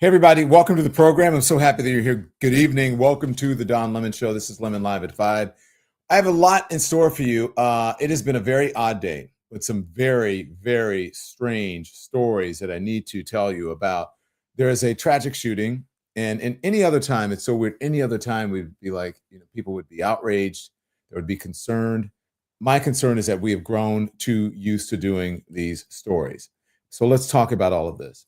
Hey, everybody. Welcome to the program. I'm so happy that you're here. Good evening. Welcome to the Don Lemon Show. This is Lemon Live at 5. I have a lot in store for you. It has been a very odd day with some very, very strange stories that I need to tell you about. There is a tragic shooting, and in any other time, it's so weird. Any other time, we'd be like, people would be outraged. They would be concerned. My concern is that we have grown too used to doing these stories. So let's talk about all of this.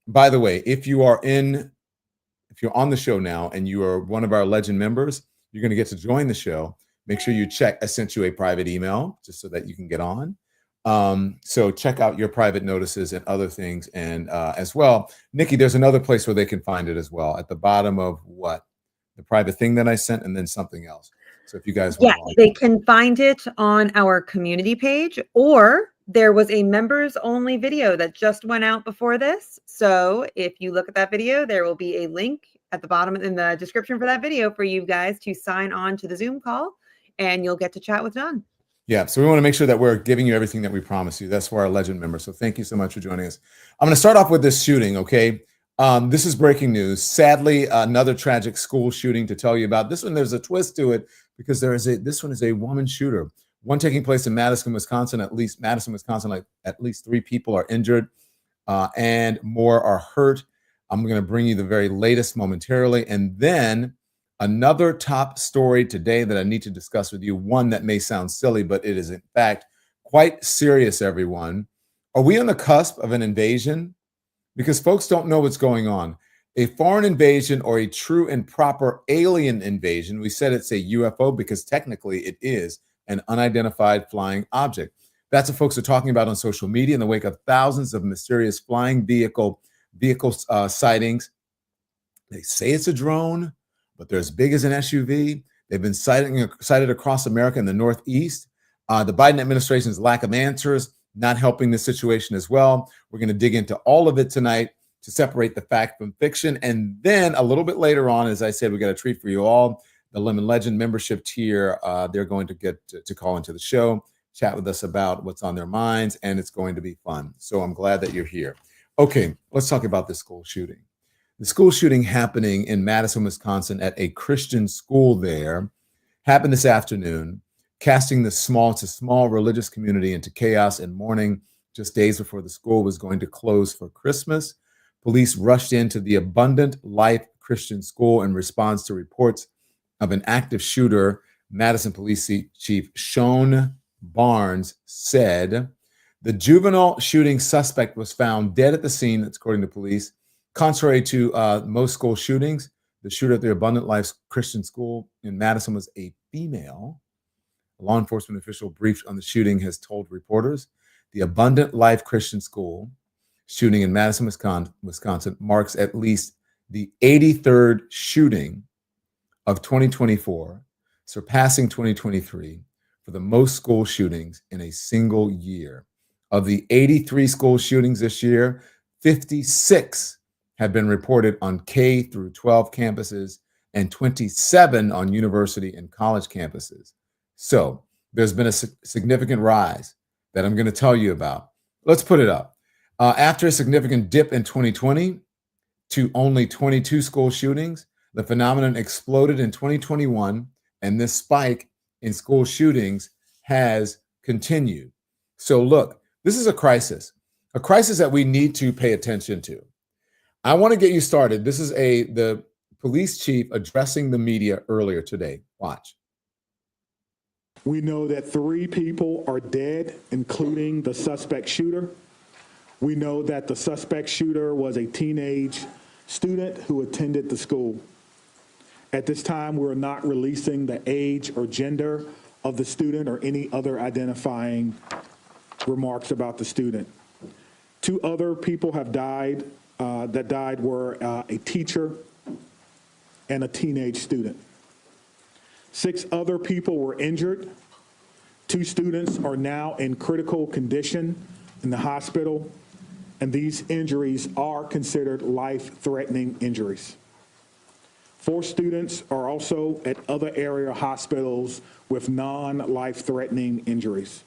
By the way, if you're on the show now and you are one of our legend members, you're going to get to join the show. Make sure you check. I sent you a private email just so that you can get on. So check out your private notices and other things. And as well, Nikki, there's another place where they can find it as well at the bottom of the private thing that I sent, and then something else. So if you guys want to they can find it on our community page, or there was a members only video that just went out before this. So if you look at that video, there will be a link at the bottom in the description for that video for you guys to sign on to the Zoom call, and you'll get to chat with Don. Yeah, so we want to make sure that we're giving you everything that we promise you. That's for our legend members. So thank you so much for joining us. I'm going to start off with this shooting, okay? This is breaking news. Sadly, another tragic school shooting to tell you about. This one, there's a twist to it because this one is a woman shooter. One taking place in Madison, Wisconsin. At least 3 people are injured and more are hurt. I'm going to bring you the very latest momentarily. And then another top story today that I need to discuss with you, one that may sound silly, but it is in fact quite serious, everyone. Are we on the cusp of an invasion? Because folks don't know what's going on. A foreign invasion or a true and proper alien invasion. We said it's a UFO because technically it is an unidentified flying object. That's what folks are talking about on social media in the wake of thousands of mysterious flying vehicle sightings. They say it's a drone, but they're as big as an SUV. They've been sighted across America in the Northeast. The Biden administration's lack of answers not helping the situation as well. We're going to dig into all of it tonight to separate the fact from fiction. And then a little bit later on, as I said, we got a treat for you all. The Lemon Legend membership tier, they're going to get to call into the show, chat with us about what's on their minds, and it's going to be fun. So I'm glad that you're here. Okay, let's talk about this school shooting. The school shooting happening in Madison, Wisconsin at a Christian school there happened this afternoon, casting the small religious community into chaos and mourning just days before the school was going to close for Christmas. Police rushed into the Abundant Life Christian School in response to reports of an active shooter. Madison Police Chief Sean Barnes said the juvenile shooting suspect was found dead at the scene, that's according to police. Contrary to most school shootings, the shooter at the Abundant Life Christian School in Madison was a female. A law enforcement official briefed on the shooting has told reporters the Abundant Life Christian School shooting in Madison, Wisconsin marks at least the 83rd shooting of 2024, surpassing 2023 for the most school shootings in a single year. Of the 83 school shootings this year, 56 have been reported on K through 12 campuses and 27 on university and college campuses. So there's been a significant rise that I'm going to tell you about. Let's put it up. After a significant dip in 2020 to only 22 school shootings, the phenomenon exploded in 2021, and this spike in school shootings has continued. So look, this is a crisis that we need to pay attention to. I want to get you started. This is the police chief addressing the media earlier today. Watch. We know that 3 people are dead, including the suspect shooter. We know that the suspect shooter was a teenage student who attended the school. At this time, we're not releasing the age or gender of the student or any other identifying remarks about the student. 2 other people have died. That died were a teacher and a teenage student. 6 other people were injured. 2 students are now in critical condition in the hospital, and these injuries are considered life-threatening injuries. 4 students are also at other area hospitals with non-life-threatening injuries.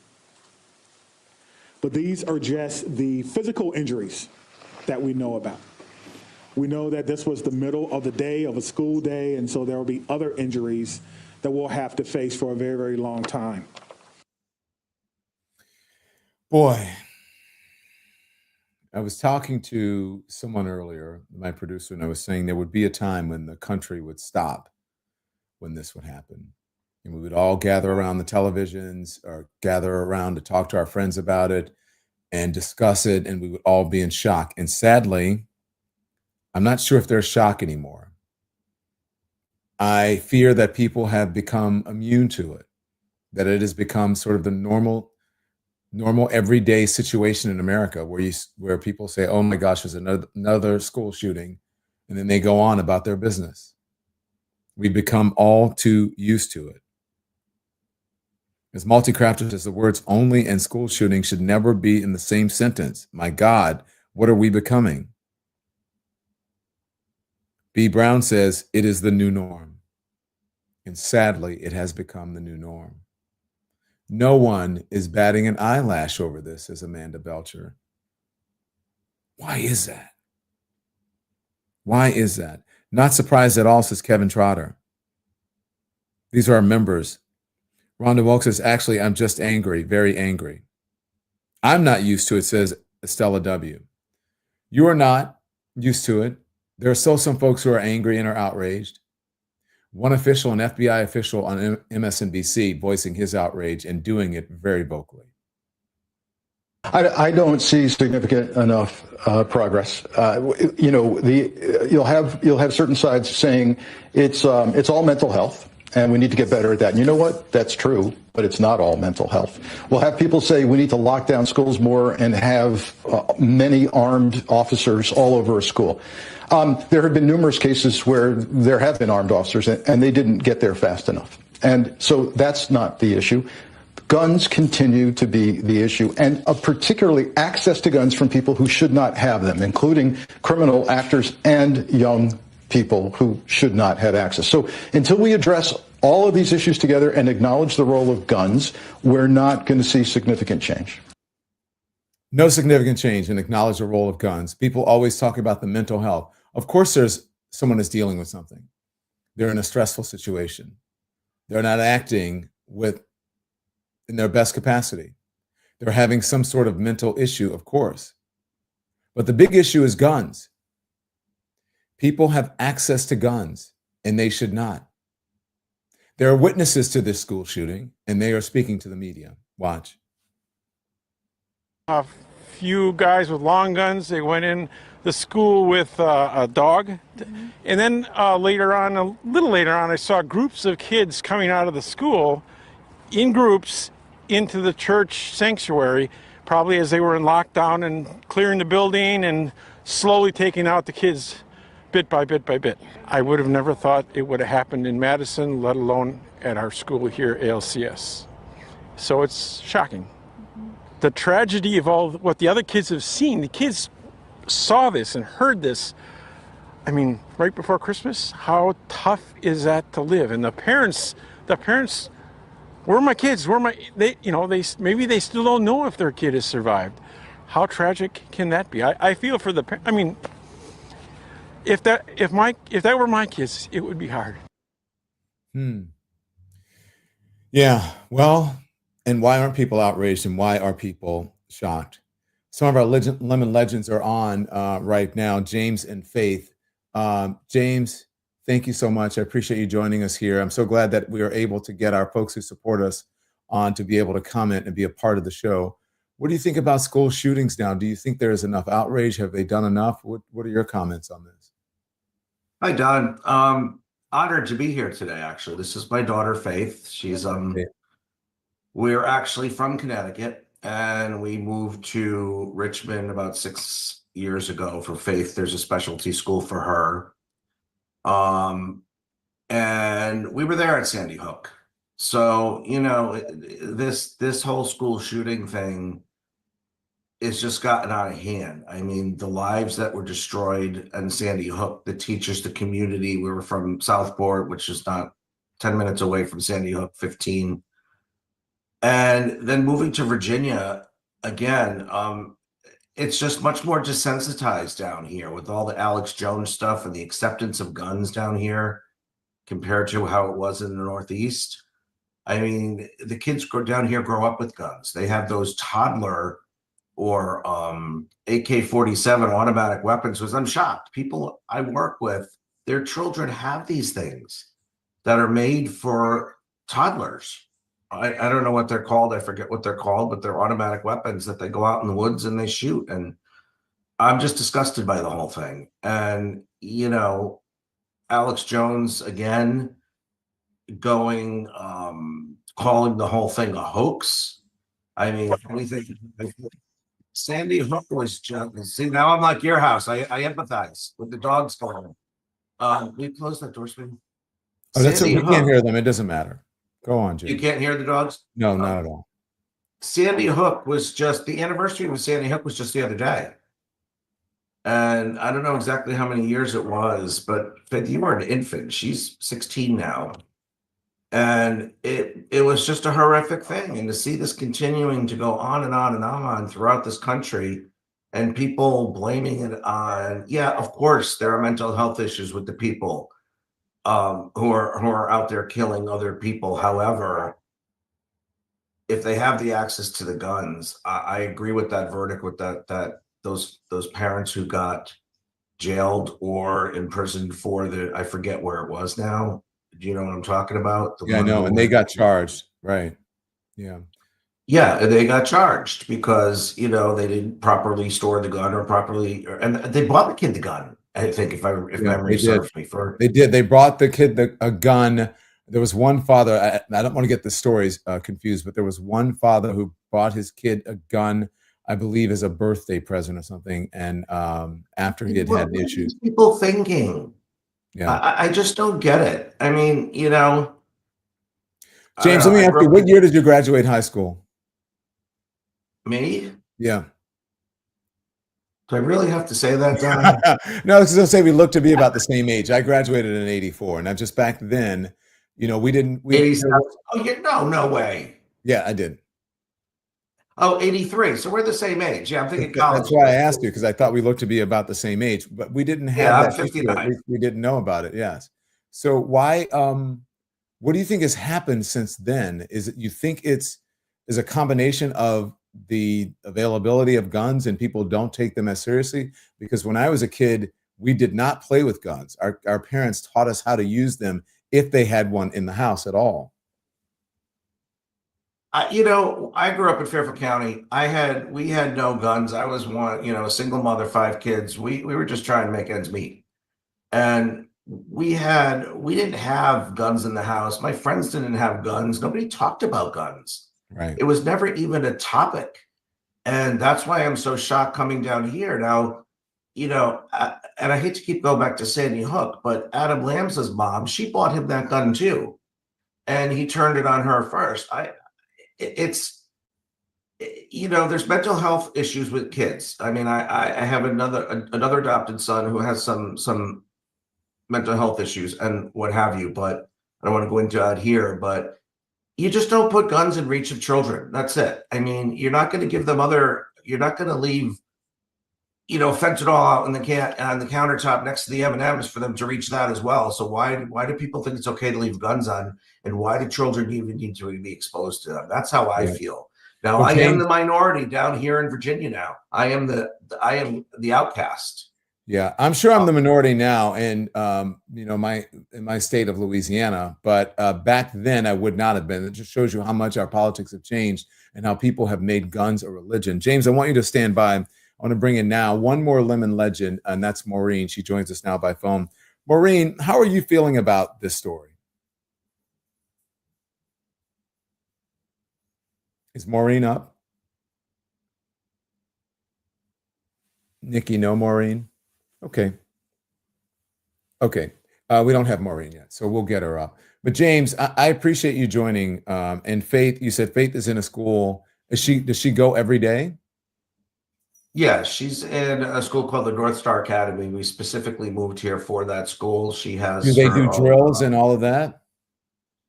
But these are just the physical injuries that we know about. We know that this was the middle of the day of a school day, and so there will be other injuries that we'll have to face for a very, very long time. Boy, I was talking to someone earlier, my producer, and I was saying there would be a time when the country would stop when this would happen. And we would all gather around the televisions or gather around to talk to our friends about it and discuss it, and we would all be in shock. And sadly, I'm not sure if there's shock anymore. I fear that people have become immune to it, that it has become sort of the normal everyday situation in America where people say, "Oh my gosh, there's another school shooting," and then they go on about their business. We've become all too used to it. As multi-crafters as the words only and school shooting should never be in the same sentence. My God, what are we becoming? B. Brown says, it is the new norm. And sadly, it has become the new norm. No one is batting an eyelash over this, says Amanda Belcher. Why is that? Why is that? Not surprised at all, says Kevin Trotter. These are our members. Rhonda Wilkes says, actually, I'm just angry, very angry. I'm not used to it, says Estella W. You are not used to it. There are still some folks who are angry and are outraged. One official, an FBI official on MSNBC, voicing his outrage and doing it very vocally. I don't see significant enough progress. You'll have certain sides saying it's all mental health, and we need to get better at that. And you know what? That's true, but it's not all mental health. We'll have people say we need to lock down schools more and have many armed officers all over a school. There have been numerous cases where there have been armed officers, and they didn't get there fast enough. And so that's not the issue. Guns continue to be the issue, and particularly access to guns from people who should not have them, including criminal actors and young people who should not have access. So until we address all of these issues together and acknowledge the role of guns, we're not going to see significant change. No significant change, and acknowledge the role of guns. People always talk about the mental health. Of course, there's someone is dealing with something. They're in a stressful situation. They're not acting in their best capacity. They're having some sort of mental issue, of course. But the big issue is guns. People have access to guns, and they should not. There are witnesses to this school shooting, and they are speaking to the media. Watch. A few guys with long guns, they went in the school with a dog. And then a little later on, I saw groups of kids coming out of the school in groups into the church sanctuary, probably as they were in lockdown and clearing the building and slowly taking out the kids bit by bit by bit. I would have never thought it would have happened in Madison, let alone at our school here, ALCS. So it's shocking. The tragedy of all what the other kids have seen, the kids saw this and heard this. I mean, right before Christmas, how tough is that to live? And the parents, where are my kids? Maybe they still don't know if their kid has survived. How tragic can that be? I feel for the parents. I mean, if that were my kids, it would be hard. Yeah, well, and why aren't people outraged, and why are people shocked? Some of our Lemon Legends are on right now, James and Faith. James, thank you so much. I appreciate you joining us here. I'm so glad that we are able to get our folks who support us on to be able to comment and be a part of the show. What do you think about school shootings now? Do you think there is enough outrage? Have they done enough? What are your comments on this? Hi, Don. Honored to be here today, actually. This is my daughter, Faith. She's we're actually from Connecticut, and we moved to Richmond about 6 years ago for Faith. There's a specialty school for her. And we were there at Sandy Hook. So, this whole school shooting thing is just gotten out of hand. I mean, the lives that were destroyed in Sandy Hook, the teachers, the community. We were from Southport, which is not 10 minutes away from Sandy Hook, 15. And then moving to Virginia again, it's just much more desensitized down here with all the Alex Jones stuff and the acceptance of guns down here compared to how it was in the Northeast. I mean, the kids down here grow up with guns. They have those toddler or AK-47 automatic weapons. Because I'm shocked. People I work with, their children have these things that are made for toddlers. I don't know what they're called. I forget what they're called, but they're automatic weapons that they go out in the woods and they shoot. And I'm just disgusted by the whole thing. And, you know, Alex Jones again going, calling the whole thing a hoax. I mean, we think Sandy Hook was just, see, now I'm like your house. I empathize with the dogs going. We closed that door, Sweden. Oh, that's it. Sandy We can't Hook. hear them. It doesn't matter. Go on, Jim. You can't hear the dogs? No, not at all. Sandy Hook was just, the anniversary of Sandy Hook was just the other day. And I don't know exactly how many years it was, but you were an infant. She's 16 now. And it was just a horrific thing. And to see this continuing to go on and on and on throughout this country and people blaming it on, yeah, of course, there are mental health issues with the people who are out there killing other people. However, if they have the access to the guns, I agree with that verdict with that those parents who got jailed or imprisoned for I forget where it was now. Do you know what I'm talking about? Yeah, I know. And they got charged. Right. Yeah. Yeah, they got charged because, you know, they didn't properly store the gun or properly, and they bought the kid the gun. I think if memory serves me. They did. They brought the kid a gun. There was one father. I don't want to get the stories confused, but there was one father who bought his kid a gun, I believe, as a birthday present or something. And after he had issues, people thinking, yeah, I just don't get it. I mean, you know, James, let me ask you, what year did you graduate high school? Me? Yeah. Do I really have to say that, Don? No, I was going to say we look to be about the same age. I graduated in '84, and just back then, you know, we didn't. 87. Oh, yeah, no way. Yeah, I did. Oh, 83. So we're the same age. Yeah, I'm thinking college. That's why I asked you, because I thought we looked to be about the same age, but we didn't have that. 59. We didn't know about it. Yes. So why? What do you think has happened since then? Is it you think is a combination of the availability of guns and people don't take them as seriously? Because when I was a kid, we did not play with guns. Our parents taught us how to use them if they had one in the house at all. You know, I grew up in Fairfield County. We had no guns. I was one, you know, a single mother, 5 kids. We were just trying to make ends meet. And we didn't have guns in the house. My friends didn't have guns. Nobody talked about guns. Right. It was never even a topic. And that's why I'm so shocked coming down here. Now, you know, and I hate to keep going back to Sandy Hook, but Adam Lambs's mom, she bought him that gun too. And he turned it on her first. It's, you know, there's mental health issues with kids. I mean, I have another adopted son who has some mental health issues and what have you, but I don't want to go into that here, but you just don't put guns in reach of children. That's it. I mean, you're not going to give them you're not going to leave, you know, fentanyl out on the countertop next to the M&Ms for them to reach that as well. So why do people think it's okay to leave guns on, and why do children even need to be exposed to them? That's how I feel. Now, I am the minority down here in Virginia now. I am the outcast. Yeah, I'm sure I'm the minority now in you know, in my state of Louisiana, but back then I would not have been. It just shows you how much our politics have changed and how people have made guns a religion. James, I want you to stand by. I want to bring in now one more Lemon legend, and that's Maureen. She joins us now by phone. Maureen, how are you feeling about this story? Is Maureen up? Nikki, no Maureen? Okay. We don't have Maureen yet, so we'll get her up. But James, I appreciate you joining. And Faith, you said Faith is in a school. Does she go every day? Yeah, she's in a school called the North Star Academy. We specifically moved here for that school. She has. Do they do drills and all of that?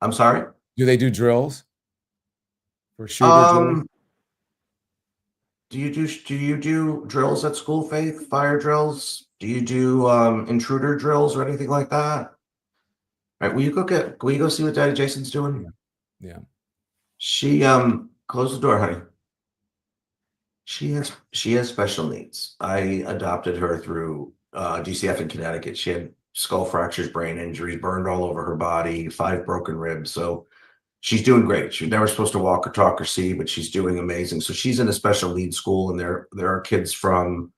I'm sorry? Do they do drills for shooter drills? do you do drills at school, Faith? Fire drills? Do you do intruder drills or anything like that? All right, will you go see what Daddy Jason's doing? Yeah. She close the door, honey. She has special needs. I adopted her through DCF in Connecticut. She had skull fractures, brain injuries, burned all over her body, 5 broken ribs. So she's doing great. She was never supposed to walk or talk or see, but she's doing amazing. So she's in a special needs school, and there are kids from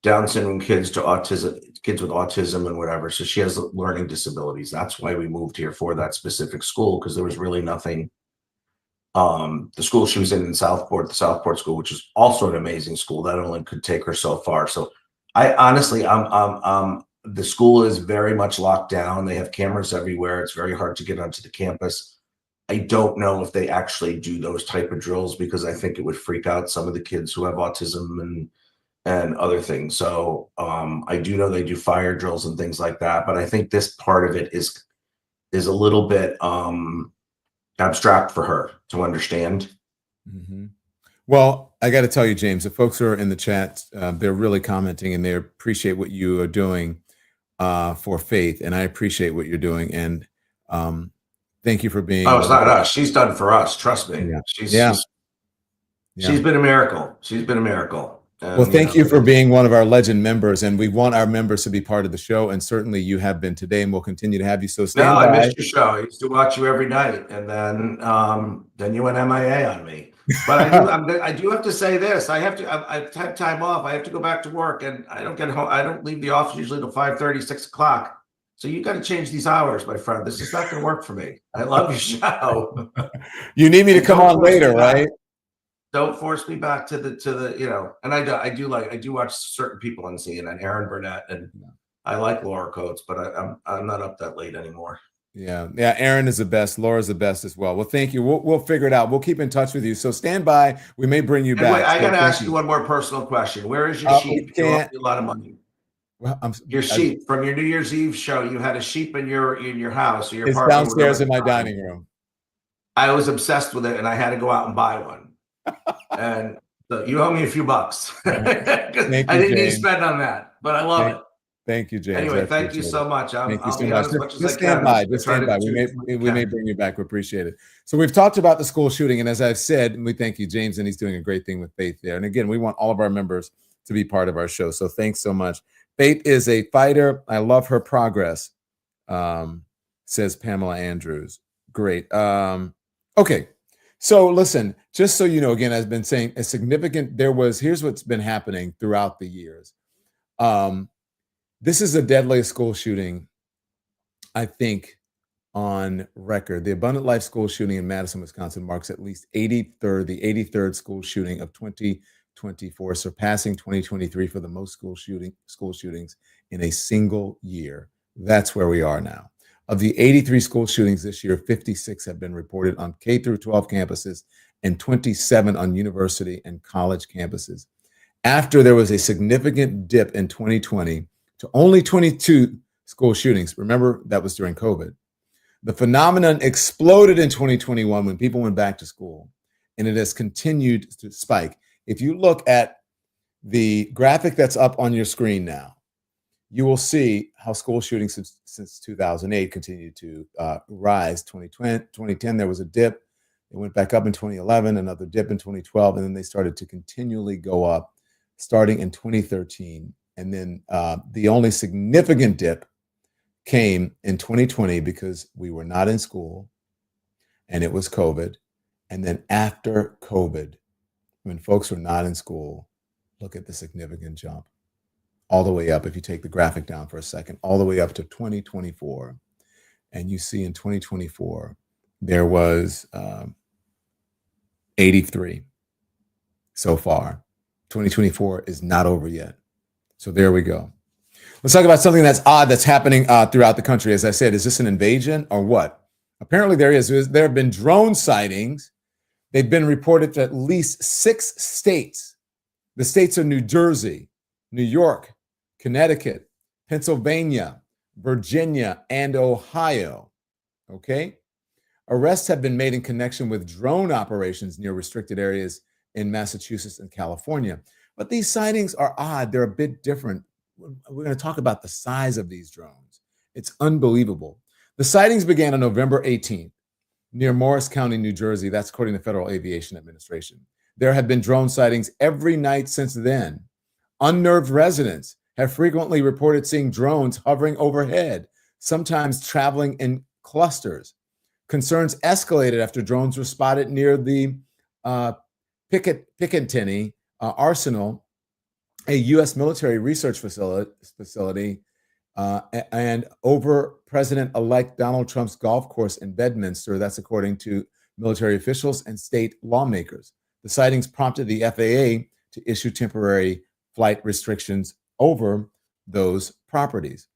Down syndrome kids to autism, kids with autism and whatever. So she has learning disabilities. That's why we moved here for that specific school, because there was really nothing. The school she was in Southport, the Southport school, which is also an amazing school, that only could take her so far. So I honestly, the school is very much locked down. They have cameras everywhere. It's very hard to get onto the campus. I don't know if they actually do those type of drills, because I think it would freak out some of the kids who have autism and other things. So I do know they do fire drills and things like that, but I think this part of it is a little bit abstract for her to understand. Mm-hmm. Well, I got to tell you, James, the folks who are in the chat, they're really commenting and they appreciate what you are doing for Faith, and I appreciate what you're doing. And thank you for being. Oh, it's not us. She's done for us. Trust me. Yeah. She's been a miracle. She's been a miracle. And, well, thank you for being one of our legend members, and we want our members to be part of the show, and certainly you have been today, and we'll continue to have you. So stand by. I missed your show. I used to watch you every night, and then you went MIA on me. But I do have to say this. I've had time off. I have to go back to work, and I don't get home. I don't leave the office usually till 5:30, 6 o'clock. So you got to change these hours, my friend. This is not going to work for me. I love your show. You need me to come on later, right? Don't force me back to the and I do watch certain people on CNN, Aaron Burnett, and I like Laura Coates, but I'm not up that late anymore. Yeah, Aaron is the best. Laura's the best as well. Well, thank you. We'll figure it out. We'll keep in touch with you. So stand by. We may bring you back. Wait, I got to ask you one more personal question. Where is your sheep? You owe me a lot of money. Well, your sheep from your New Year's Eve show. You had a sheep in your house or your apartment. It's downstairs in my dining room. I was obsessed with it, and I had to go out and buy one. And so you owe me a few bucks. I didn't need to spend on that, but I love it. Thank you, James. Anyway, thank you so much. Thank you so much. Just stand by. Just stand by. We may bring you back. We appreciate it. So we've talked about the school shooting, and as I've said, we thank you, James, and he's doing a great thing with Faith there. And again, we want all of our members to be part of our show. So thanks so much. Faith is a fighter. I love her progress, says Pamela Andrews. Great. Okay. So listen, just so you know, again, I've been saying here's what's been happening throughout the years. This is the deadliest school shooting, I think, on record. The Abundant Life school shooting in Madison, Wisconsin marks at least the 83rd school shooting of 2024, surpassing 2023 for the most school shootings in a single year. That's where we are now. Of the 83 school shootings this year, 56 have been reported on K through 12 campuses and 27 on university and college campuses. After there was a significant dip in 2020 to only 22 school shootings, remember that was during COVID, the phenomenon exploded in 2021 when people went back to school, and it has continued to spike. If you look at the graphic that's up on your screen now, you will see how school shootings since 2008 continued to rise. 2010, there was a dip. It went back up in 2011, another dip in 2012, and then they started to continually go up starting in 2013. And then the only significant dip came in 2020 because we were not in school and it was COVID. And then after COVID, when folks were not in school, look at the significant jump. All the way up, if you take the graphic down for a second, all the way up to 2024. And you see in 2024, there was 83 so far. 2024 is not over yet. So there we go. Let's talk about something that's odd that's happening throughout the country. As I said, is this an invasion or what? Apparently there have been drone sightings. They've been reported to at least 6 states. The states are New Jersey, New York, Connecticut, Pennsylvania, Virginia, and Ohio. Okay? Arrests have been made in connection with drone operations near restricted areas in Massachusetts and California. But these sightings are odd. They're a bit different. We're going to talk about the size of these drones. It's unbelievable. The sightings began on November 18th near Morris County, New Jersey. That's according to the Federal Aviation Administration. There have been drone sightings every night since then. Unnerved residents have frequently reported seeing drones hovering overhead, sometimes traveling in clusters. Concerns escalated after drones were spotted near the Picatinny Arsenal, a U.S. military research facility, and over President-elect Donald Trump's golf course in Bedminster. That's according to military officials and state lawmakers. The sightings prompted the FAA to issue temporary flight restrictions over those properties.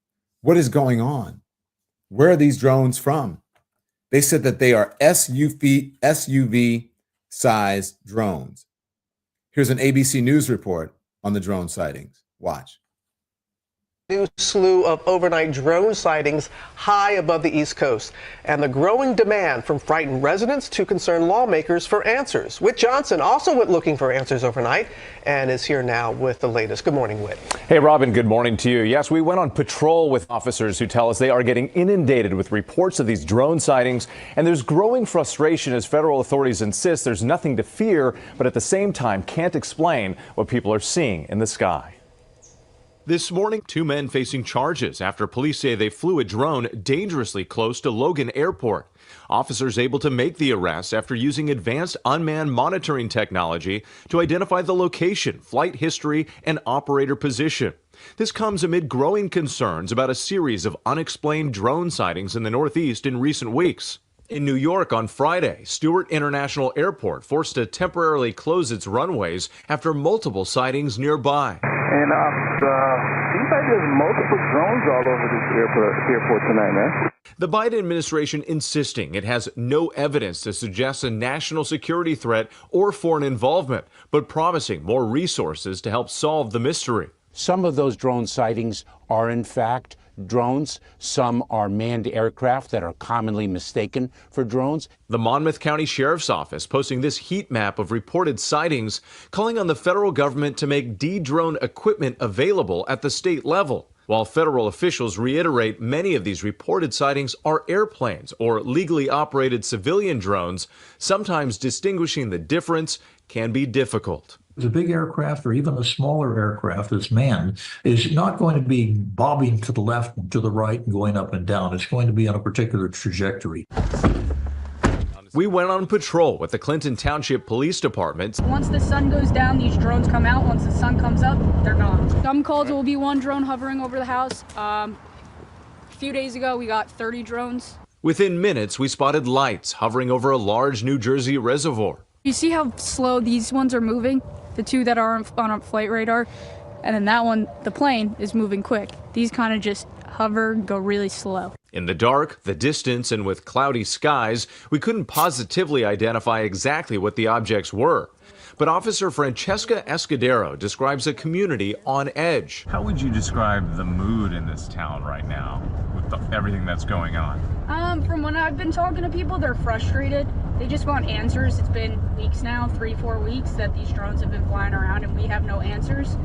What is going on? Where are these drones from? They said that they are SUV-sized drones. Here's an ABC News report on the drone sightings. Watch. New slew of overnight drone sightings high above the East Coast, and the growing demand from frightened residents to concerned lawmakers for answers. Whit Johnson also went looking for answers overnight and is here now with the latest. Good morning, Whit. Hey, Robin, good morning to you. Yes, we went on patrol with officers who tell us they are getting inundated with reports of these drone sightings, and there's growing frustration as federal authorities insist there's nothing to fear, but at the same time can't explain what people are seeing in the sky. This morning, two men facing charges after police say they flew a drone dangerously close to Logan Airport. Officers able to make the arrest after using advanced unmanned monitoring technology to identify the location, flight history, and operator position. This comes amid growing concerns about a series of unexplained drone sightings in the Northeast in recent weeks. In New York on Friday, Stewart International Airport forced to temporarily close its runways after multiple sightings nearby. And seems like there's multiple drones all over this airport tonight, man. The Biden administration insisting it has no evidence to suggest a national security threat or foreign involvement, but promising more resources to help solve the mystery. Some of those drone sightings are, in fact, drones. Some are manned aircraft that are commonly mistaken for drones. The Monmouth County Sheriff's Office posting this heat map of reported sightings, calling on the federal government to make de-drone equipment available at the state level. While federal officials reiterate many of these reported sightings are airplanes or legally operated civilian drones, sometimes distinguishing the difference can be difficult. A big aircraft or even a smaller aircraft that's manned is not going to be bobbing to the left and to the right and going up and down. It's going to be on a particular trajectory. We went on patrol with the Clinton Township Police Department. Once the sun goes down, these drones come out. Once the sun comes up, they're gone. Some calls will be one drone hovering over the house. A few days ago, we got 30 drones. Within minutes, we spotted lights hovering over a large New Jersey reservoir. You see how slow these ones are moving? The two that are on a flight radar, and then that one, the plane, is moving quick. These kind of just hover, go really slow. In the dark, the distance, and with cloudy skies, we couldn't positively identify exactly what the objects were. But Officer Francesca Escudero describes a community on edge. How would you describe the mood in this town right now with everything that's going on? From when I've been talking to people, they're frustrated. They just want answers. It's been weeks now, 3-4 weeks, that these drones have been flying around and we have no answers.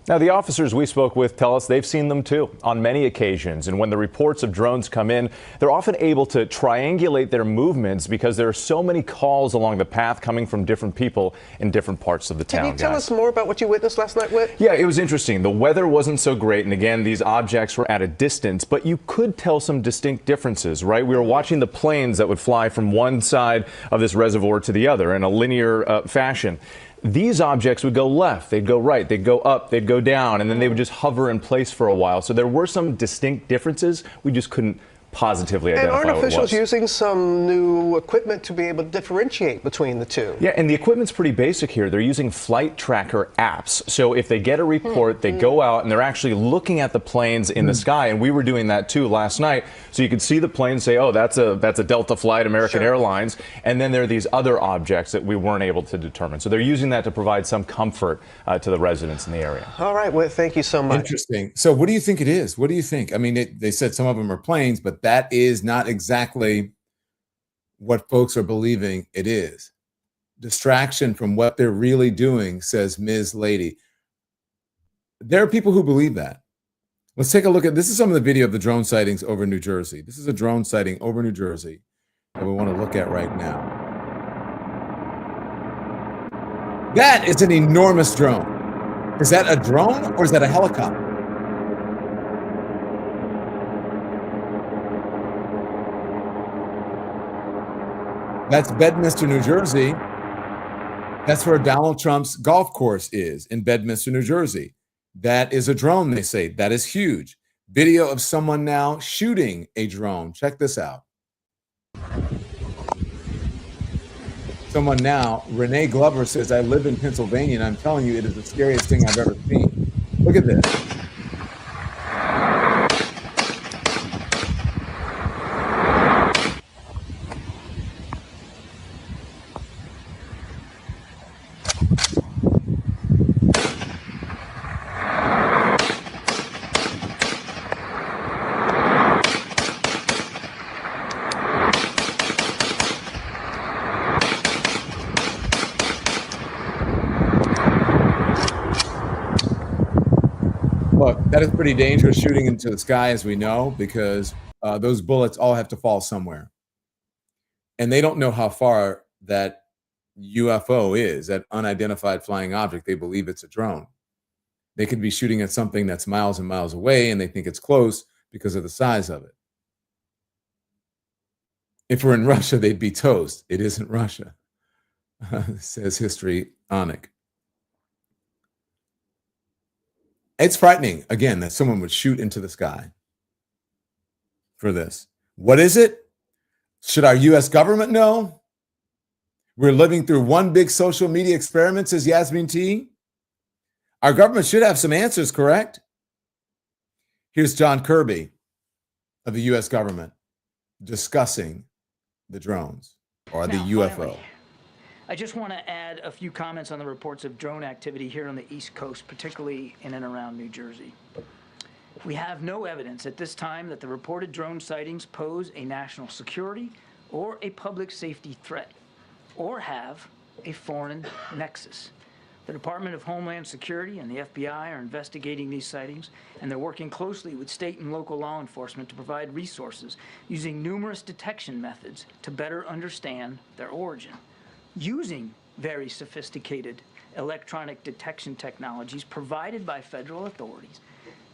Now, the officers we spoke with tell us they've seen them too on many occasions. And when the reports of drones come in, they're often able to triangulate their movements because there are so many calls along the path coming from different people in different parts of the town. Can you tell us more about what you witnessed last night, Whit? Yeah, it was interesting. The weather wasn't so great. And again, these objects were at a distance, but you could tell some distinct differences, right? We were watching the planes that would fly from one side of this reservoir to the other in a linear fashion. These objects would go left, they'd go right, they'd go up, they'd go down, and then they would just hover in place for a while. So there were some distinct differences. We just couldn't positively identify what it was. And aren't officials using some new equipment to be able to differentiate between the two? Yeah, and the equipment's pretty basic here. They're using flight tracker apps. So if they get a report, they go out and they're actually looking at the planes in the sky. And we were doing that too last night. So you could see the plane, say, oh, that's a Delta flight, American Airlines. And then there are these other objects that we weren't able to determine. So they're using that to provide some comfort to the residents in the area. All right, Whit, thank you so much. Interesting. So what do you think it is? What do you think? I mean, they said some of them are planes, but that is not exactly what folks are believing it is. distraction from what they're really doing, says Ms. Lady. There are people who believe that. Let's take a look at this. Is some of the video of the drone sightings over New Jersey. This is a drone sighting over New Jersey that we want to look at right now. That is an enormous drone. Is that a drone or is that a helicopter? That's Bedminster, New Jersey. That's where Donald Trump's golf course is, in Bedminster, New Jersey. That is a drone, they say. That is huge. Video of someone now shooting a drone. Check this out. Someone now, Renee Glover, says, I live in Pennsylvania, and I'm telling you, it is the scariest thing I've ever seen. Look at this. Look, that is pretty dangerous shooting into the sky, as we know, because those bullets all have to fall somewhere. And they don't know how far that UFO is, that unidentified flying object. They believe it's a drone. They could be shooting at something that's miles and miles away, and they think it's close because of the size of it. If we're in Russia, they'd be toast. It isn't Russia, says History Onik. It's frightening, again, that someone would shoot into the sky for this. What is it? Should our U.S. government know? We're living through one big social media experiment, says Yasmin T. Our government should have some answers, correct? Here's John Kirby of the U.S. government discussing the drones or the UFO. Finally, I just want to add a few comments on the reports of drone activity here on the East Coast, particularly in and around New Jersey. We have no evidence at this time that the reported drone sightings pose a national security or a public safety threat, or have a foreign nexus. The Department of Homeland Security and the FBI are investigating these sightings, and they're working closely with state and local law enforcement to provide resources using numerous detection methods to better understand their origin. Using very sophisticated electronic detection technologies provided by federal authorities,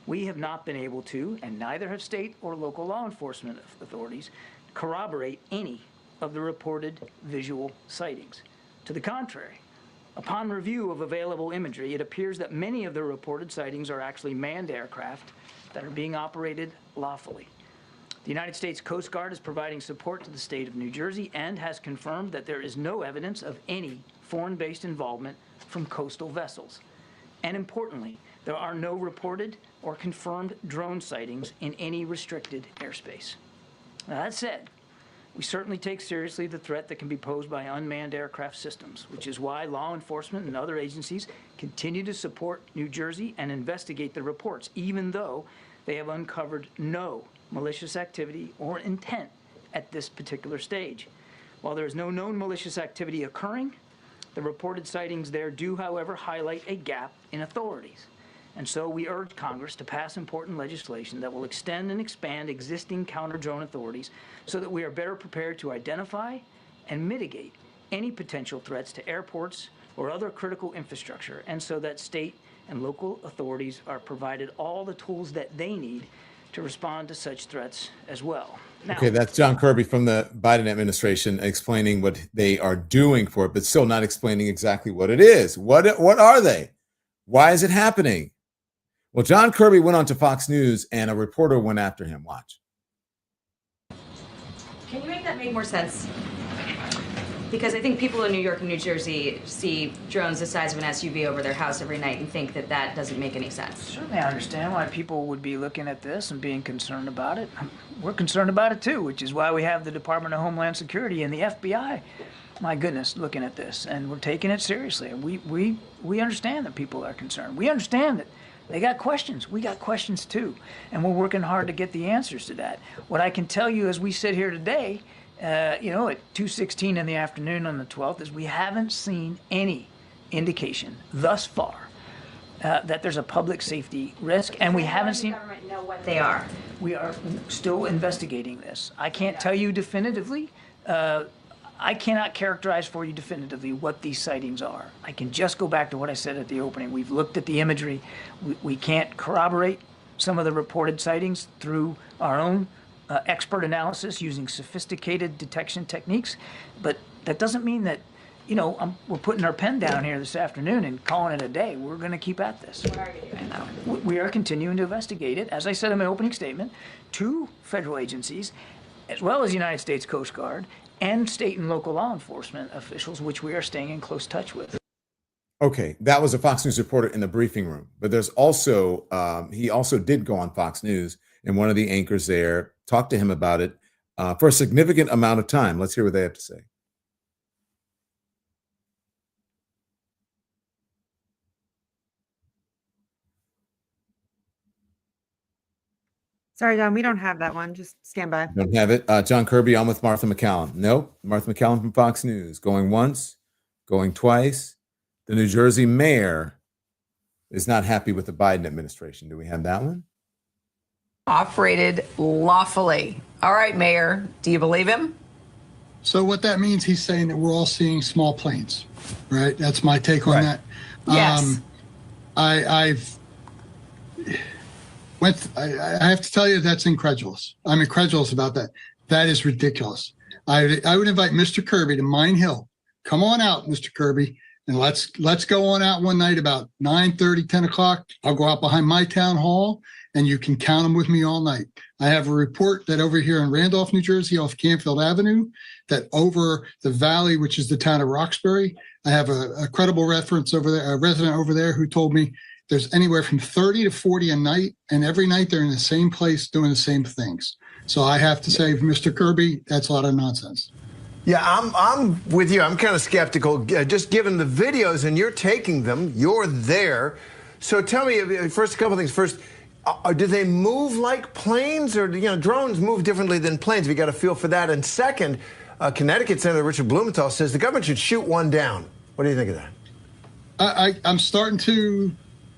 we have not been able to, and neither have state or local law enforcement authorities, corroborate any of the reported visual sightings. To the contrary, upon review of available imagery, it appears that many of the reported sightings are actually manned aircraft that are being operated lawfully. The United States Coast Guard is providing support to the state of New Jersey and has confirmed that there is no evidence of any foreign-based involvement from coastal vessels. And importantly, there are no reported or confirmed drone sightings in any restricted airspace. Now, that said, we certainly take seriously the threat that can be posed by unmanned aircraft systems, which is why law enforcement and other agencies continue to support New Jersey and investigate the reports, even though they have uncovered no malicious activity or intent at this particular stage. While there is no known malicious activity occurring, the reported sightings there do, however, highlight a gap in authorities. And so we urge Congress to pass important legislation that will extend and expand existing counter-drone authorities so that we are better prepared to identify and mitigate any potential threats to airports or other critical infrastructure, and so that state and local authorities are provided all the tools that they need to respond to such threats as well. Now, okay, that's John Kirby from the Biden administration explaining what they are doing for it, but still not explaining exactly what it is. What are they? Why is it happening? Well, John Kirby went on to Fox News and a reporter went after him. Watch. Can you make that make more sense? Because I think people in New York and New Jersey see drones the size of an SUV over their house every night and think that that doesn't make any sense. certainly I understand why people would be looking at this and being concerned about it. We're concerned about it too, which is why we have the Department of Homeland Security and the FBI, my goodness, looking at this. And we're taking it seriously. We understand that people are concerned. We understand that they got questions. We got questions too. And we're working hard to get the answers to that. What I can tell you as we sit here today you know, at 2:16 in the afternoon on the 12th, is we haven't seen any indication thus far that there's a public safety risk, and we haven't seen. The government know what they are. We are still investigating this. I can't tell you definitively. I cannot characterize for you definitively what these sightings are. I can just go back to what I said at the opening. We've looked at the imagery. We can't corroborate some of the reported sightings through our own expert analysis using sophisticated detection techniques, but that doesn't mean that, you know, we're putting our pen down here this afternoon and calling it a day. We're going to keep at this. What are you doing though? We are continuing to investigate it, as I said in my opening statement, to federal agencies, as well as United States Coast Guard and state and local law enforcement officials, which we are staying in close touch with. Okay, that was a Fox News reporter in the briefing room. But there's also, he also did go on Fox News, and one of the anchors there talked to him about it for a significant amount of time. Let's hear what they have to say. Sorry, John, we don't have that one. Just stand by. Don't have it. John Kirby on with Martha McCallum. Nope. Martha McCallum from Fox News. Going once, going twice. The New Jersey mayor is not happy with the Biden administration. Do we have that one? Operated lawfully. All right, Mayor, do you believe him? So what that means, he's saying that we're all seeing small planes, right? That's my take on that. Yes. I have to tell you that's incredulous. I'm incredulous about that. That is ridiculous. I would invite Mr. Kirby to Mine Hill. Come on out, Mr. Kirby, and let's go on out one night about 9:30, 10 o'clock. I'll go out behind my town hall, and you can count them with me all night. I have a report that over here in Randolph, New Jersey, off Canfield Avenue, that over the valley, which is the town of Roxbury, I have a credible reference over there, a resident over there who told me there's anywhere from 30 to 40 a night, and every night they're in the same place doing the same things. So I have to say, Mr. Kirby, that's a lot of nonsense. Yeah, I'm with you. I'm kind of skeptical, just given the videos, and you're taking them. You're there. So tell me, first, a couple things. First, do they move like planes, or drones move differently than planes? We got a feel for that. And second, Connecticut Senator Richard Blumenthal says the government should shoot one down. What do you think of that? I'm starting to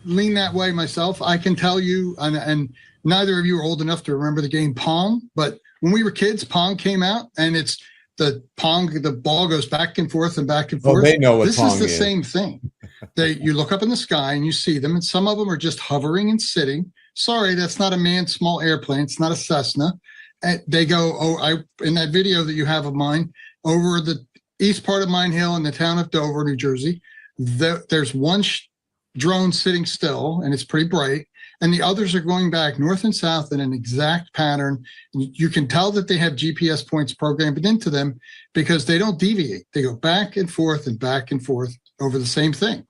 lean that way myself. I can tell you, and neither of you are old enough to remember the game Pong, but when we were kids, Pong came out, and it's the ball goes back and forth and back and forth. Oh, they know what this Pong is the same thing. You look up in the sky and you see them, and some of them are just hovering and sitting. Sorry, that's not a manned small airplane. It's not a Cessna. And they go, in that video that you have of mine, over the east part of Mine Hill in the town of Dover, New Jersey, there's one drone sitting still, and it's pretty bright, and the others are going back north and south in an exact pattern. You can tell that they have GPS points programmed into them because they don't deviate. They go back and forth over the same thing.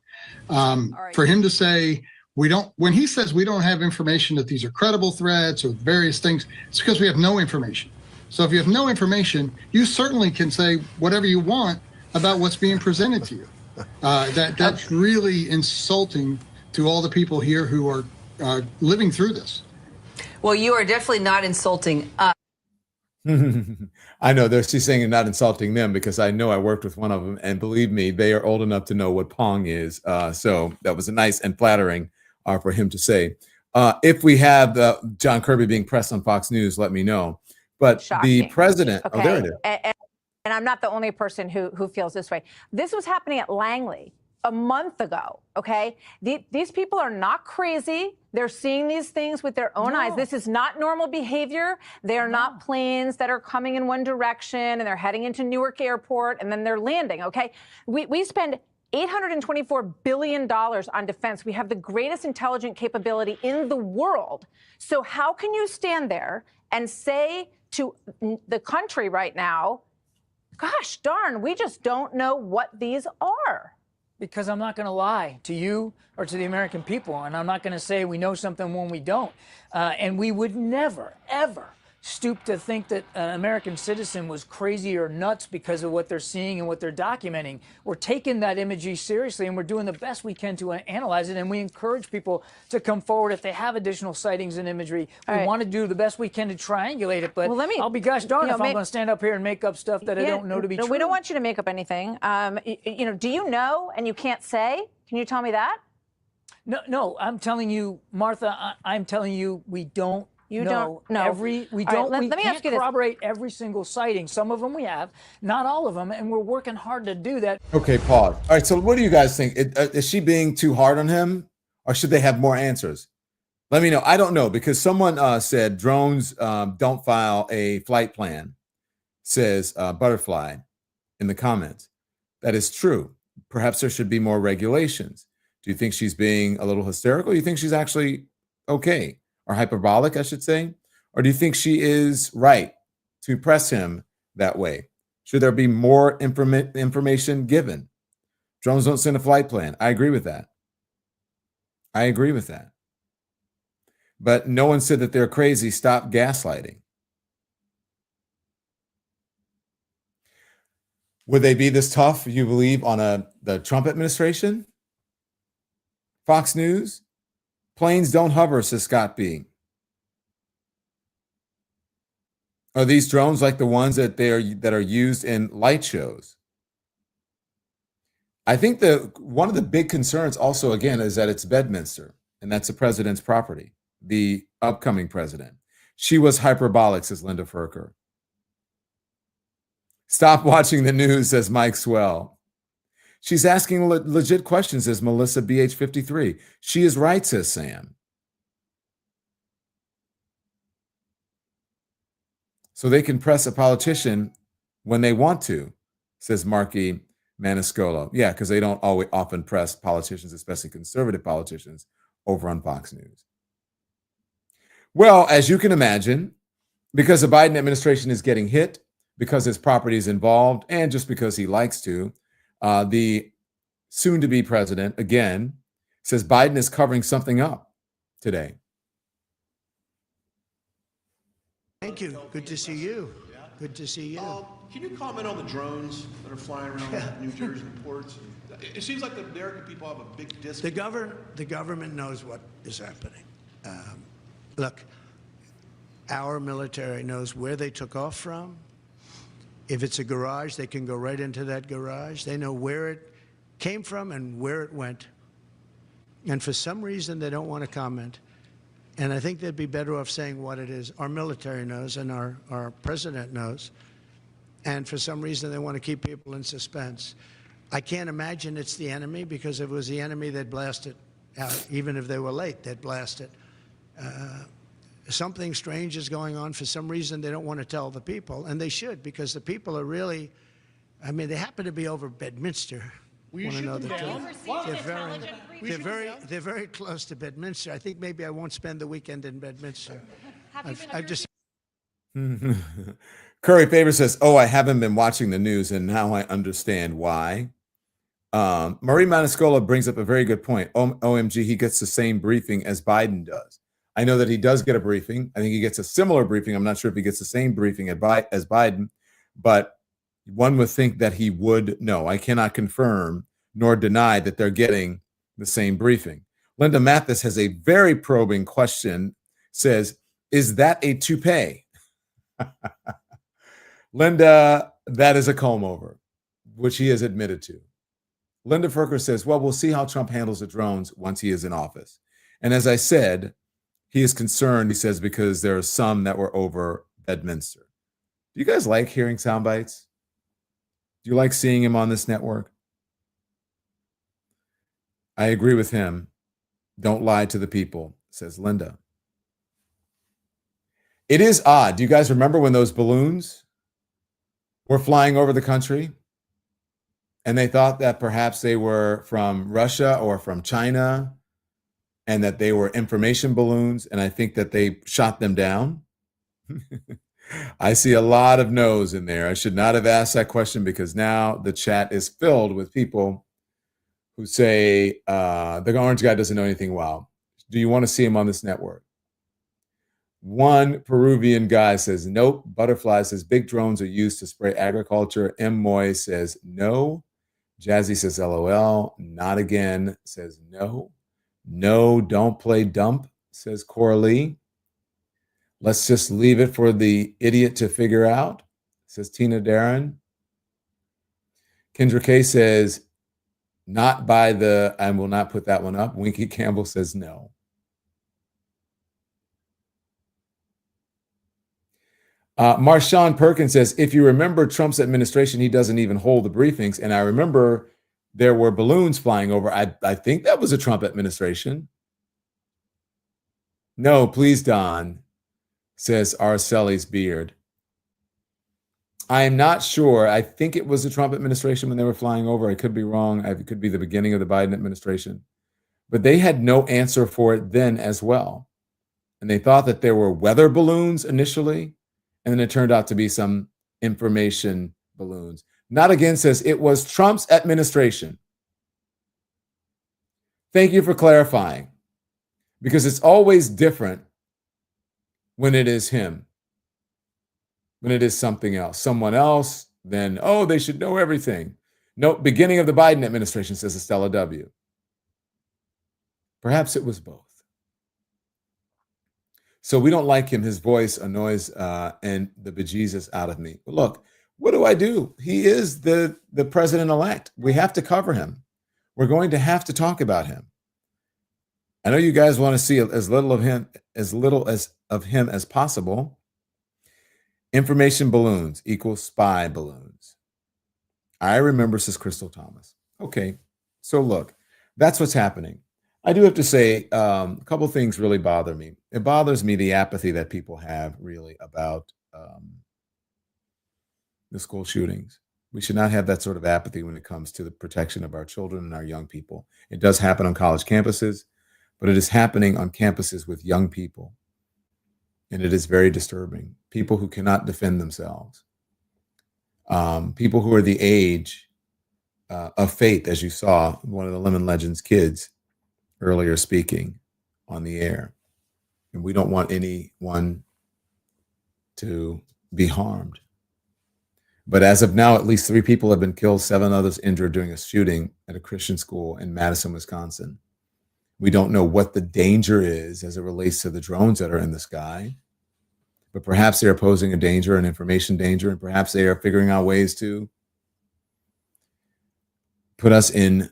For him to say when he says we don't have information that these are credible threats or various things, it's because we have no information. So if you have no information, you certainly can say whatever you want about what's being presented to you. That's really insulting to all the people here who are living through this. Well, you are definitely not insulting us. I know she's saying you're not insulting them, because I know I worked with one of them, and believe me, they are old enough to know what Pong is. So that was nice and flattering for him to say. If we have John Kirby being pressed on Fox News, let me know. But Shocking. The president, Okay. oh, there it is. And I'm not the only person who feels this way. This was happening at Langley a month ago, okay? These people are not crazy. They're seeing these things with their own eyes. This is not normal behavior. They are not planes that are coming in one direction and they're heading into Newark Airport and then they're landing, okay? We spend $824 billion on defense. We have the greatest intelligent capability in the world. So how can you stand there and say to the country right now, gosh darn, we just don't know what these are? Because I'm not going to lie to you or to the American people, and I'm not going to say we know something when we don't. And we would never, ever stoop to think that an American citizen was crazy or nuts because of what they're seeing and what they're documenting. We're taking that imagery seriously, and we're doing the best we can to analyze it, and we encourage people to come forward if they have additional sightings and imagery. We want to do the best we can to triangulate it, but I'll be gosh darn if I'm going to stand up here and make up stuff that I don't know to be true. We don't want you to make up anything. Do you know and you can't say? Can you tell me that? No, I'm telling you, Martha, I'm telling you, we don't. You don't know. We can't corroborate every single sighting. Some of them we have, not all of them, and we're working hard to do that. Okay, pause. All right, so what do you guys think? Is she being too hard on him, or should they have more answers? Let me know. I don't know, because someone said drones don't file a flight plan, says Butterfly in the comments. That is true. Perhaps there should be more regulations. Do you think she's being a little hysterical? Do you think she's actually okay? Or hyperbolic, I should say? Or do you think she is right to press him that way? Should there be more information given? Drones don't send a flight plan. I agree with that. I agree with that. But no one said that they're crazy. Stop gaslighting. Would they be this tough, you believe, on the Trump administration? Fox News? Planes don't hover, says Scott B. Are these drones like the ones that are used in light shows? I think one of the big concerns also, again, is that it's Bedminster, and that's the president's property, the upcoming president. She was hyperbolic, says Linda Furker. Stop watching the news, says Mike Swell. She's asking legit questions, says Melissa BH53. She is right, says Sam. So they can press a politician when they want to, says Marky Maniscolo. Yeah, because they don't often press politicians, especially conservative politicians, over on Fox News. Well, as you can imagine, because the Biden administration is getting hit, because his property is involved, and just because he likes to, the soon-to-be president, again, says Biden is covering something up today. Thank you. Good to see you. Good to see you. Can you comment on the drones that are flying around New Jersey ports? It seems like the American people have a big disconnect. The government knows what is happening. Look, our military knows where they took off from. If it's a garage, they can go right into that garage. They know where it came from and where it went. And for some reason, they don't want to comment. And I think they'd be better off saying what it is. Our military knows and our president knows. And for some reason, they want to keep people in suspense. I can't imagine it's the enemy, because if it was the enemy, they'd blast it out. Even if they were late, they'd blast it. Something strange is going on. For some reason, they don't want to tell the people, and they should, because the people are really, I mean, they happen to be over Bedminster. Will you shoot them down? They're very close to Bedminster. I think maybe I won't spend the weekend in Bedminster. I've just. Curry Favor says, "Oh, I haven't been watching the news, and now I understand why." Marie Maniscola brings up a very good point. OMG, he gets the same briefing as Biden does. I know that he does get a briefing. I think he gets a similar briefing. I'm not sure if he gets the same briefing as Biden, but one would think that he would know. I cannot confirm nor deny that they're getting the same briefing. Linda Mathis has a very probing question, says, is that a toupee? Linda, that is a comb over, which he has admitted to. Linda Furker says, well, we'll see how Trump handles the drones once he is in office. And as I said, he is concerned, he says, because there are some that were over Bedminster. Do you guys like hearing sound bites? Do you like seeing him on this network? I agree with him. Don't lie to the people, says Linda. It is odd. Do you guys remember when those balloons were flying over the country? And they thought that perhaps they were from Russia or from China, and that they were information balloons, and I think that they shot them down. I see a lot of no's in there. I should not have asked that question, because now the chat is filled with people who say, the orange guy doesn't know anything. Wow. Do you want to see him on this network? One Peruvian guy says, nope. Butterfly says, big drones are used to spray agriculture. M. Moy says, no. Jazzy says, LOL. Not again says, no. No, don't play dump, says Coralie. Let's just leave it for the idiot to figure out, says Tina Darren. Kendra K says, not by the, I will not put that one up. Winky Campbell says no. Marshawn Perkins says, if you remember Trump's administration, he doesn't even hold the briefings. And I remember there were balloons flying over. I think that was a Trump administration. No, please, Don, says Araceli's beard. I am not sure. I think it was the Trump administration when they were flying over. I could be wrong. It could be the beginning of the Biden administration. But they had no answer for it then as well. And they thought that there were weather balloons initially. And then it turned out to be some information balloons. Not again says it was Trump's administration. Thank you for clarifying. Because it's always different when it is him. When it is something else, someone else, then, oh, they should know everything. No, beginning of the Biden administration, says Estella W. Perhaps it was both. So we don't like him. His voice annoys and the bejesus out of me. But look, what do? He is the president-elect. We have to cover him. We're going to have to talk about him. I know you guys want to see as little of him as possible. Information balloons equals spy balloons. I remember, says Crystal Thomas. Okay, so look, that's what's happening. I do have to say a couple things really bother me. It bothers me the apathy that people have really about the school shootings. We should not have that sort of apathy when it comes to the protection of our children and our young people. It does happen on college campuses, but it is happening on campuses with young people. And it is very disturbing. People who cannot defend themselves. People who are the age of faith, as you saw one of the Lemon Legends kids earlier speaking on the air. And we don't want anyone to be harmed. But as of now, at least 3 people have been killed, 7 others injured during a shooting at a Christian school in Madison, Wisconsin. We don't know what the danger is as it relates to the drones that are in the sky, but perhaps they're posing a danger, an information danger, and perhaps they are figuring out ways to put us in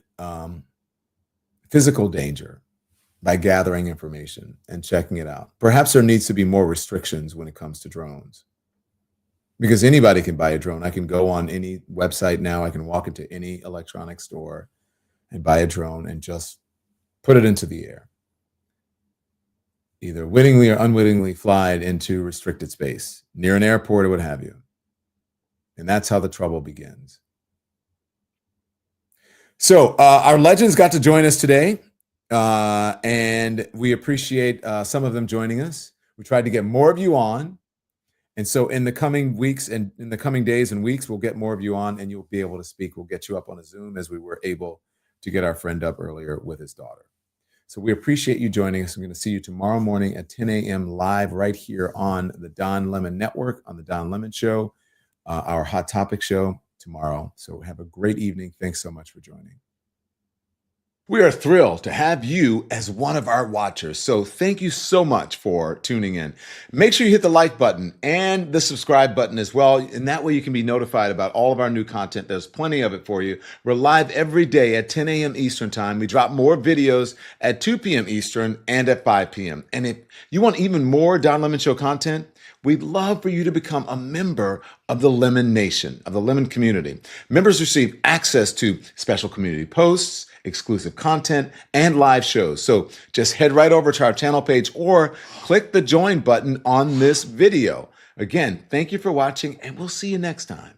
physical danger by gathering information and checking it out. Perhaps there needs to be more restrictions when it comes to drones, because anybody can buy a drone. I can go on any website now. I can walk into any electronic store and buy a drone and just put it into the air, either wittingly or unwittingly fly it into restricted space, near an airport or what have you. And that's how the trouble begins. So our legends got to join us today, and we appreciate some of them joining us. We tried to get more of you on. And so in the coming weeks and in the coming days and weeks, we'll get more of you on and you'll be able to speak. We'll get you up on a Zoom as we were able to get our friend up earlier with his daughter. So we appreciate you joining us. I'm going to see you tomorrow morning at 10 a.m. live right here on the Don Lemon Network, on the Don Lemon Show, our Hot Topic show tomorrow. So have a great evening. Thanks so much for joining. We are thrilled to have you as one of our watchers. So thank you so much for tuning in. Make sure you hit the like button and the subscribe button as well. And that way you can be notified about all of our new content. There's plenty of it for you. We're live every day at 10 a.m. Eastern time. We drop more videos at 2 p.m. Eastern and at 5 p.m. And if you want even more Don Lemon Show content, we'd love for you to become a member of the Lemon Nation, of the Lemon community. Members receive access to special community posts, exclusive content, and live shows. So just head right over to our channel page or click the join button on this video. Again, thank you for watching, and we'll see you next time.